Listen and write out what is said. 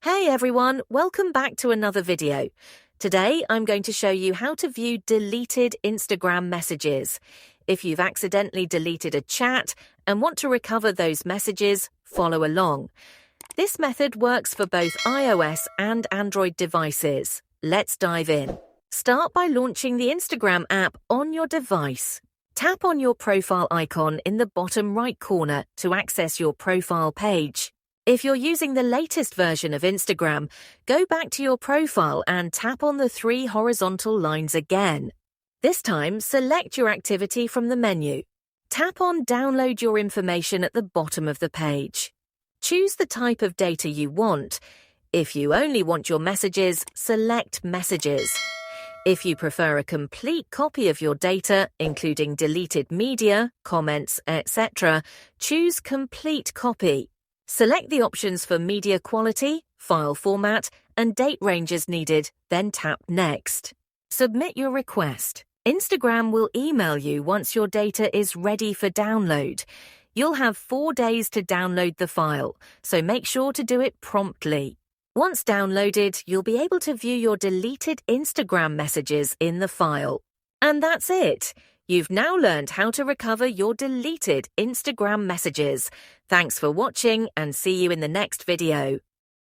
Hey everyone, welcome back to another video. Today I'm going to show you how to view deleted Instagram messages. If you've accidentally deleted a chat and want to recover those messages, follow along. This method works for both iOS and Android devices. Let's dive in. Start by launching the Instagram app on your device. Tap on your profile icon in the bottom right corner to access your profile page. If you're using the latest version of Instagram, go back to your profile and tap on the three horizontal lines again. This time, select your activity from the menu. Tap on Download Your Information at the bottom of the page. Choose the type of data you want. If you only want your messages, select Messages. If you prefer a complete copy of your data, including deleted media, comments, etc., choose Complete Copy. Select the options for media quality, file format, and date ranges needed, then tap Next. Submit your request. Instagram will email you once your data is ready for download. You'll have 4 days to download the file, so make sure to do it promptly. Once downloaded, you'll be able to view your deleted Instagram messages in the file. And that's it. You've now learned how to recover your deleted Instagram messages. Thanks for watching and see you in the next video.